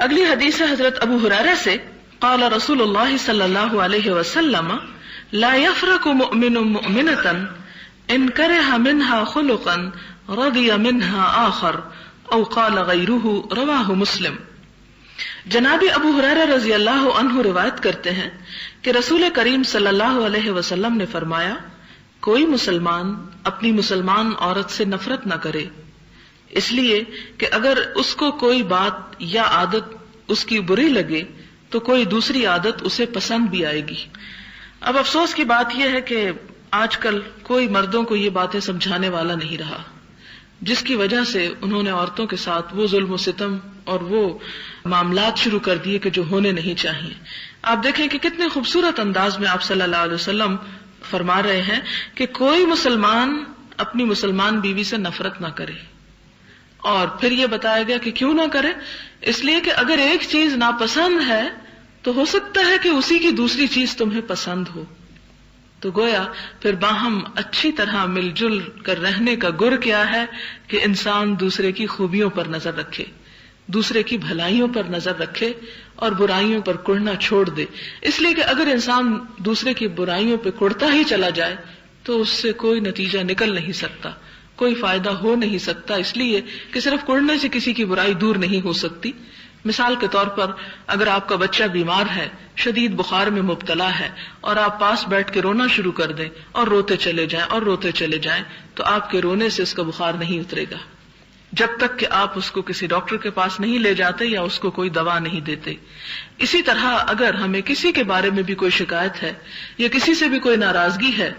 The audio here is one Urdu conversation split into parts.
اگلی حدیث ہے حضرت ابو ہریرہ سے، قال رسول اللہ صلی اللہ علیہ وسلم لا يفرق مؤمن مؤمنة ان کرہ منها خلقا رضی منها آخر او قال غیرہ، رواہ مسلم۔ جناب ابو ہریرہ رضی اللہ عنہ روایت کرتے ہیں کہ رسول کریم صلی اللہ علیہ وسلم نے فرمایا، کوئی مسلمان اپنی مسلمان عورت سے نفرت نہ کرے، اس لیے کہ اگر اس کو کوئی بات یا عادت اس کی بری لگے تو کوئی دوسری عادت اسے پسند بھی آئے گی۔ اب افسوس کی بات یہ ہے کہ آج کل کوئی مردوں کو یہ باتیں سمجھانے والا نہیں رہا، جس کی وجہ سے انہوں نے عورتوں کے ساتھ وہ ظلم و ستم اور وہ معاملات شروع کر دیے کہ جو ہونے نہیں چاہیے۔ آپ دیکھیں کہ کتنے خوبصورت انداز میں آپ صلی اللہ علیہ وسلم فرما رہے ہیں کہ کوئی مسلمان اپنی مسلمان بیوی سے نفرت نہ کرے، اور پھر یہ بتایا گیا کہ کیوں نہ کرے، اس لیے کہ اگر ایک چیز ناپسند ہے تو ہو سکتا ہے کہ اسی کی دوسری چیز تمہیں پسند ہو، تو گویا پھر باہم اچھی طرح مل جل کر رہنے کا گر کیا ہے کہ انسان دوسرے کی خوبیوں پر نظر رکھے، دوسرے کی بھلائیوں پر نظر رکھے اور برائیوں پر کڑنا چھوڑ دے۔ اس لیے کہ اگر انسان دوسرے کی برائیوں پہ کڑتا ہی چلا جائے تو اس سے کوئی نتیجہ نکل نہیں سکتا، کوئی فائدہ ہو نہیں سکتا، اس لیے کہ صرف کڑنے سے کسی کی برائی دور نہیں ہو سکتی۔ مثال کے طور پر اگر آپ کا بچہ بیمار ہے، شدید بخار میں مبتلا ہے، اور آپ پاس بیٹھ کے رونا شروع کر دیں اور روتے چلے جائیں اور روتے چلے جائیں، تو آپ کے رونے سے اس کا بخار نہیں اترے گا جب تک کہ آپ اس کو کسی ڈاکٹر کے پاس نہیں لے جاتے یا اس کو کوئی دوا نہیں دیتے۔ اسی طرح اگر ہمیں کسی کے بارے میں بھی کوئی شکایت ہے یا کسی سے بھی کوئی ناراضگی ہے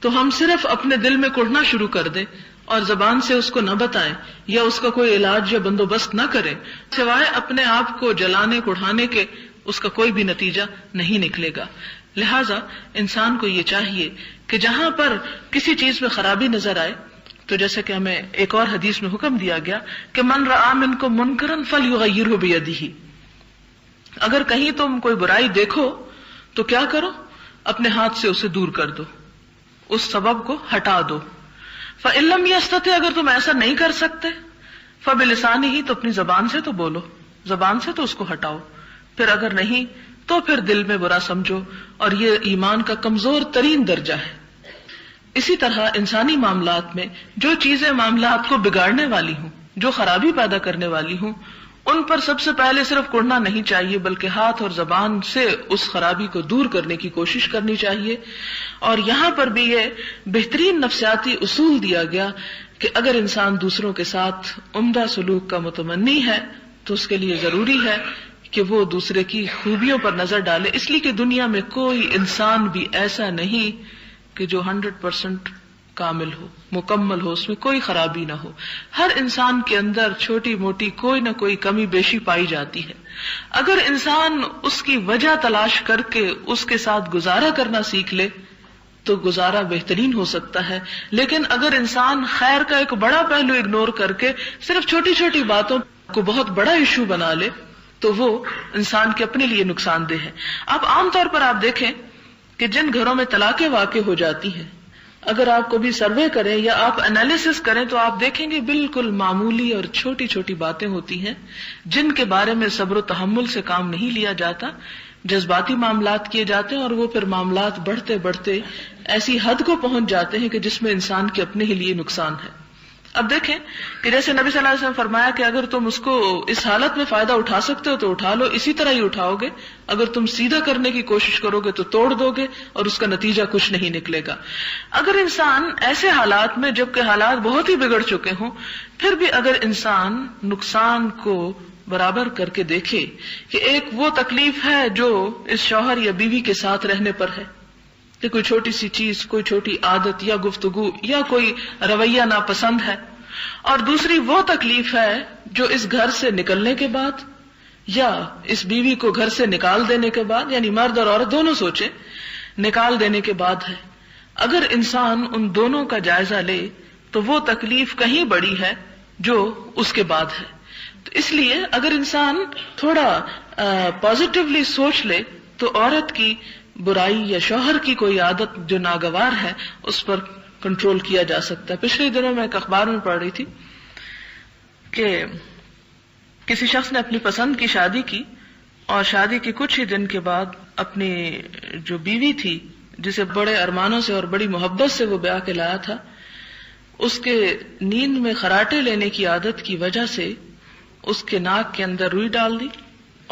تو ہم صرف اپنے دل میں کڑنا شروع کر دیں اور زبان سے اس کو نہ بتائیں یا اس کا کوئی علاج یا بندوبست نہ کریں، سوائے اپنے آپ کو جلانے کڑھانے کے اس کا کوئی بھی نتیجہ نہیں نکلے گا۔ لہٰذا انسان کو یہ چاہیے کہ جہاں پر کسی چیز میں خرابی نظر آئے، تو جیسے کہ ہمیں ایک اور حدیث میں حکم دیا گیا کہ من رآ منکم منکرا فلیغیرہ بیدہ، اگر کہیں تم کوئی برائی دیکھو تو کیا کرو، اپنے ہاتھ سے اسے دور کر دو، اس سبب کو ہٹا دو۔ فإن لم یستطع، اگر تم ایسا نہیں کر سکتے، فبلسانہ، تو اپنی زبان سے تو بولو، زبان سے تو اس کو ہٹاؤ، پھر اگر نہیں تو پھر دل میں برا سمجھو، اور یہ ایمان کا کمزور ترین درجہ ہے۔ اسی طرح انسانی معاملات میں جو چیزیں معاملات کو بگاڑنے والی ہوں، جو خرابی پیدا کرنے والی ہوں، ان پر سب سے پہلے صرف کڑنا نہیں چاہیے بلکہ ہاتھ اور زبان سے اس خرابی کو دور کرنے کی کوشش کرنی چاہیے۔ اور یہاں پر بھی یہ بہترین نفسیاتی اصول دیا گیا کہ اگر انسان دوسروں کے ساتھ عمدہ سلوک کا متمنی ہے تو اس کے لیے ضروری ہے کہ وہ دوسرے کی خوبیوں پر نظر ڈالے، اس لیے کہ دنیا میں کوئی انسان بھی ایسا نہیں کہ جو 100% کامل ہو، مکمل ہو، اس میں کوئی خرابی نہ ہو۔ ہر انسان کے اندر چھوٹی موٹی کوئی نہ کوئی کمی بیشی پائی جاتی ہے۔ اگر انسان اس کی وجہ تلاش کر کے اس کے ساتھ گزارا کرنا سیکھ لے تو گزارا بہترین ہو سکتا ہے، لیکن اگر انسان خیر کا ایک بڑا پہلو اگنور کر کے صرف چھوٹی چھوٹی باتوں کو بہت بڑا ایشو بنا لے تو وہ انسان کے اپنے لیے نقصان دہ ہے۔ اب عام طور پر آپ دیکھیں کہ جن گھروں میں طلاقیں واقع ہو جاتی ہیں، اگر آپ کبھی سروے کریں یا آپ انالیسس کریں تو آپ دیکھیں گے بالکل معمولی اور چھوٹی چھوٹی باتیں ہوتی ہیں جن کے بارے میں صبر و تحمل سے کام نہیں لیا جاتا، جذباتی معاملات کیے جاتے ہیں، اور وہ پھر معاملات بڑھتے بڑھتے ایسی حد کو پہنچ جاتے ہیں کہ جس میں انسان کے اپنے ہی لیے نقصان ہے۔ اب دیکھیں کہ جیسے نبی صلی اللہ علیہ وسلم فرمایا کہ اگر تم اس کو اس حالت میں فائدہ اٹھا سکتے ہو تو اٹھا لو، اسی طرح ہی اٹھاؤ گے، اگر تم سیدھا کرنے کی کوشش کرو گے تو توڑ دو گے اور اس کا نتیجہ کچھ نہیں نکلے گا۔ اگر انسان ایسے حالات میں، جبکہ حالات بہت ہی بگڑ چکے ہوں، پھر بھی اگر انسان نقصان کو برابر کر کے دیکھے کہ ایک وہ تکلیف ہے جو اس شوہر یا بیوی کے ساتھ رہنے پر ہے کہ کوئی چھوٹی سی چیز، کوئی چھوٹی عادت یا گفتگو یا کوئی رویہ ناپسند ہے، اور دوسری وہ تکلیف ہے جو اس گھر سے نکلنے کے بعد یا اس بیوی کو گھر سے نکال دینے کے بعد، یعنی مرد اور عورت دونوں سوچیں، نکال دینے کے بعد ہے۔ اگر انسان ان دونوں کا جائزہ لے تو وہ تکلیف کہیں بڑی ہے جو اس کے بعد ہے۔ تو اس لیے اگر انسان تھوڑا پازیٹیولی سوچ لے تو عورت کی برائی یا شوہر کی کوئی عادت جو ناگوار ہے اس پر کنٹرول کیا جا سکتا ہے۔ پچھلے دنوں میں ایک اخبار میں پڑھ رہی تھی کہ کسی شخص نے اپنی پسند کی شادی کی اور شادی کے کچھ ہی دن کے بعد اپنی جو بیوی تھی جسے بڑے ارمانوں سے اور بڑی محبت سے وہ بیاہ کے لایا تھا، اس کے نیند میں خراٹے لینے کی عادت کی وجہ سے اس کے ناک کے اندر روئی ڈال دی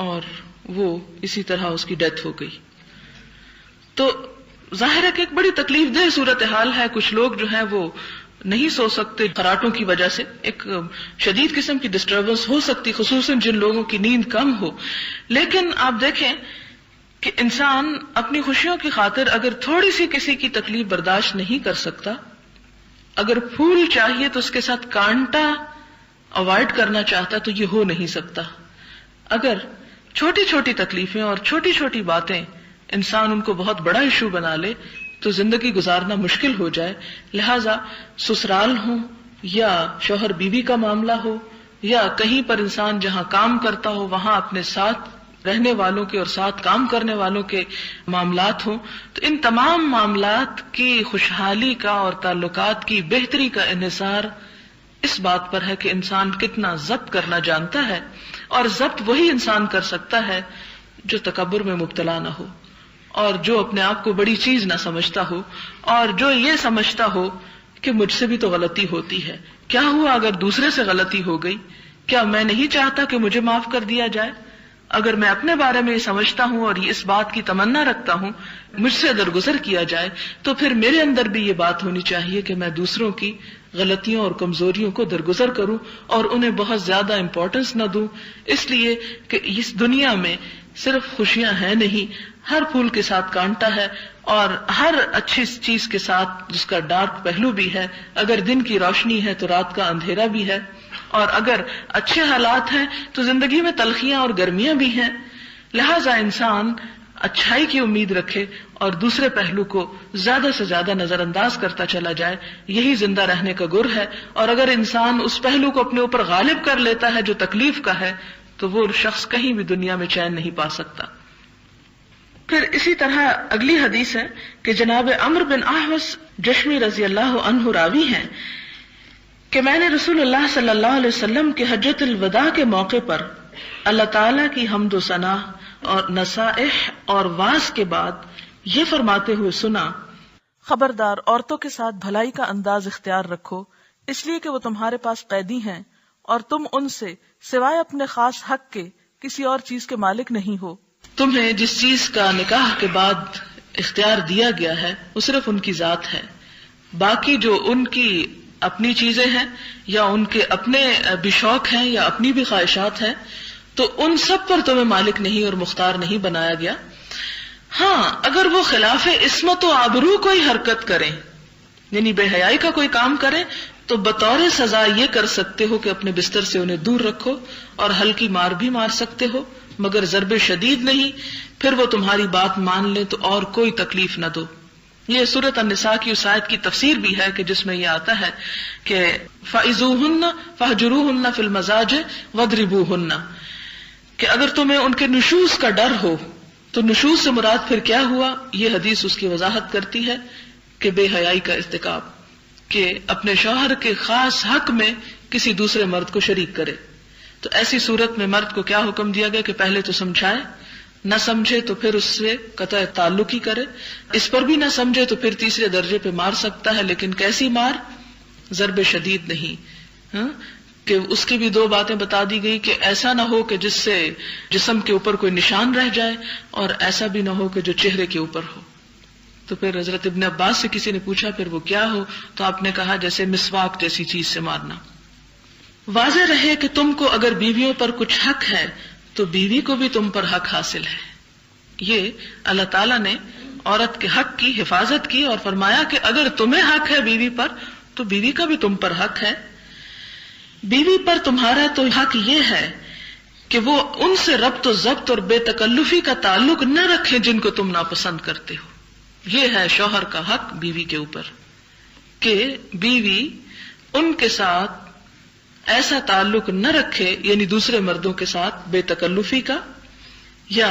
اور وہ اسی طرح اس کی ڈیتھ ہو گئی۔ تو ظاہر ہے کہ ایک بڑی تکلیف دہ صورتحال ہے۔ کچھ لوگ جو ہیں وہ نہیں سو سکتے خراٹوں کی وجہ سے، ایک شدید قسم کی ڈسٹربنس ہو سکتی، خصوصاً جن لوگوں کی نیند کم ہو۔ لیکن آپ دیکھیں کہ انسان اپنی خوشیوں کی خاطر اگر تھوڑی سی کسی کی تکلیف برداشت نہیں کر سکتا، اگر پھول چاہیے تو اس کے ساتھ کانٹا اوائڈ کرنا چاہتا تو یہ ہو نہیں سکتا۔ اگر چھوٹی چھوٹی تکلیفیں اور چھوٹی چھوٹی باتیں انسان ان کو بہت بڑا ایشو بنا لے تو زندگی گزارنا مشکل ہو جائے۔ لہذا سسرال ہو یا شوہر بیوی کا معاملہ ہو یا کہیں پر انسان جہاں کام کرتا ہو وہاں اپنے ساتھ رہنے والوں کے اور ساتھ کام کرنے والوں کے معاملات ہوں، تو ان تمام معاملات کی خوشحالی کا اور تعلقات کی بہتری کا انحصار اس بات پر ہے کہ انسان کتنا ضبط کرنا جانتا ہے، اور ضبط وہی انسان کر سکتا ہے جو تکبر میں مبتلا نہ ہو، اور جو اپنے آپ کو بڑی چیز نہ سمجھتا ہو، اور جو یہ سمجھتا ہو کہ مجھ سے بھی تو غلطی ہوتی ہے، کیا ہوا اگر دوسرے سے غلطی ہو گئی، کیا میں نہیں چاہتا کہ مجھے معاف کر دیا جائے؟ اگر میں اپنے بارے میں یہ سمجھتا ہوں اور اس بات کی تمنا رکھتا ہوں مجھ سے درگزر کیا جائے، تو پھر میرے اندر بھی یہ بات ہونی چاہیے کہ میں دوسروں کی غلطیوں اور کمزوریوں کو درگزر کروں اور انہیں بہت زیادہ امپورٹنس نہ دوں، اس لیے کہ اس دنیا میں صرف خوشیاں ہیں نہیں، ہر پھول کے ساتھ کانٹا ہے اور ہر اچھی چیز کے ساتھ جس کا ڈارک پہلو بھی ہے۔ اگر دن کی روشنی ہے تو رات کا اندھیرا بھی ہے، اور اگر اچھے حالات ہیں تو زندگی میں تلخیاں اور گرمیاں بھی ہیں۔ لہذا انسان اچھائی کی امید رکھے اور دوسرے پہلو کو زیادہ سے زیادہ نظر انداز کرتا چلا جائے، یہی زندہ رہنے کا گر ہے۔ اور اگر انسان اس پہلو کو اپنے اوپر غالب کر لیتا ہے جو تکلیف کا ہے تو وہ شخص کہیں بھی دنیا میں چین نہیں پا سکتا۔ پھر اسی طرح اگلی حدیث ہے کہ جناب عمرو بن احوص جشمی رضی اللہ عنہ راوی ہیں کہ میں نے رسول اللہ صلی اللہ علیہ وسلم کے حجۃ الوداع کے موقع پر اللہ تعالیٰ کی حمد و ثنا اور نصائح اور واعظ کے بعد یہ فرماتے ہوئے سنا، خبردار عورتوں کے ساتھ بھلائی کا انداز اختیار رکھو، اس لیے کہ وہ تمہارے پاس قیدی ہیں اور تم ان سے سوائے اپنے خاص حق کے کسی اور چیز کے مالک نہیں ہو۔ تمہیں جس چیز کا نکاح کے بعد اختیار دیا گیا ہے وہ صرف ان کی ذات ہے، باقی جو ان کی اپنی چیزیں ہیں یا ان کے اپنے بھی شوق ہیں یا اپنی بھی خواہشات ہیں تو ان سب پر تمہیں مالک نہیں اور مختار نہیں بنایا گیا۔ ہاں اگر وہ خلاف عصمت و آبرو کوئی حرکت کریں، یعنی بے حیائی کا کوئی کام کریں، تو بطور سزا یہ کر سکتے ہو کہ اپنے بستر سے انہیں دور رکھو اور ہلکی مار بھی مار سکتے ہو، مگر ضرب شدید نہیں۔ پھر وہ تمہاری بات مان لیں تو اور کوئی تکلیف نہ دو۔ یہ سورۃ النساء کی اس آیت کی تفسیر بھی ہے کہ جس میں یہ آتا ہے کہ فَإِذُوهُنَّ فَاهْجُرُوهُنَّ فِي الْمَضَاجِعِ وَاضْرِبُوهُنَّ، کہ اگر تمہیں ان کے نشوز کا ڈر ہو تو نشوز سے مراد پھر کیا ہوا؟ یہ حدیث اس کی وضاحت کرتی ہے کہ بے حیائی کا ارتکاب، کہ اپنے شوہر کے خاص حق میں کسی دوسرے مرد کو شریک کرے۔ تو ایسی صورت میں مرد کو کیا حکم دیا گیا کہ پہلے تو سمجھائے، نہ سمجھے تو پھر اس سے قطع تعلق ہی کرے، اس پر بھی نہ سمجھے تو پھر تیسرے درجے پہ مار سکتا ہے، لیکن کیسی مار؟ ضرب شدید نہیں، کہ اس کی بھی دو باتیں بتا دی گئی کہ ایسا نہ ہو کہ جس سے جسم کے اوپر کوئی نشان رہ جائے، اور ایسا بھی نہ ہو کہ جو چہرے کے اوپر ہو۔ تو پھر حضرت ابن عباس سے کسی نے پوچھا پھر وہ کیا ہو؟ تو آپ نے کہا جیسے مسواک جیسی چیز سے مارنا۔ واضح رہے کہ تم کو اگر بیویوں پر کچھ حق ہے تو بیوی کو بھی تم پر حق حاصل ہے۔ یہ اللہ تعالیٰ نے عورت کے حق کی حفاظت کی اور فرمایا کہ اگر تمہیں حق ہے بیوی پر تو بیوی کا بھی تم پر حق ہے۔ بیوی پر تمہارا تو حق یہ ہے کہ وہ ان سے ربط و ضبط اور بے تکلفی کا تعلق نہ رکھیں جن کو تم ناپسند کرتے ہو۔ یہ ہے شوہر کا حق بیوی کے اوپر کہ بیوی ان کے ساتھ ایسا تعلق نہ رکھے، یعنی دوسرے مردوں کے ساتھ بے تکلفی کا، یا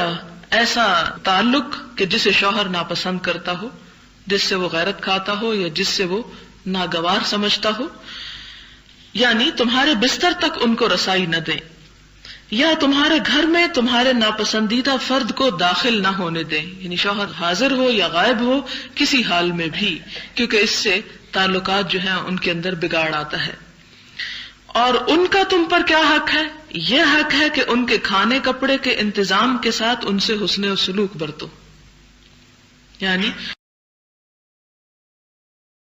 ایسا تعلق کہ جسے شوہر ناپسند کرتا ہو، جس سے وہ غیرت کھاتا ہو یا جس سے وہ ناگوار سمجھتا ہو، یعنی تمہارے بستر تک ان کو رسائی نہ دیں۔ یا تمہارے گھر میں تمہارے ناپسندیدہ فرد کو داخل نہ ہونے دیں، یعنی شوہر حاضر ہو یا غائب ہو کسی حال میں بھی، کیونکہ اس سے تعلقات جو ہیں ان کے اندر بگاڑ آتا ہے۔ اور ان کا تم پر کیا حق ہے؟ یہ حق ہے کہ ان کے کھانے کپڑے کے انتظام کے ساتھ ان سے حسن سلوک برتو، یعنی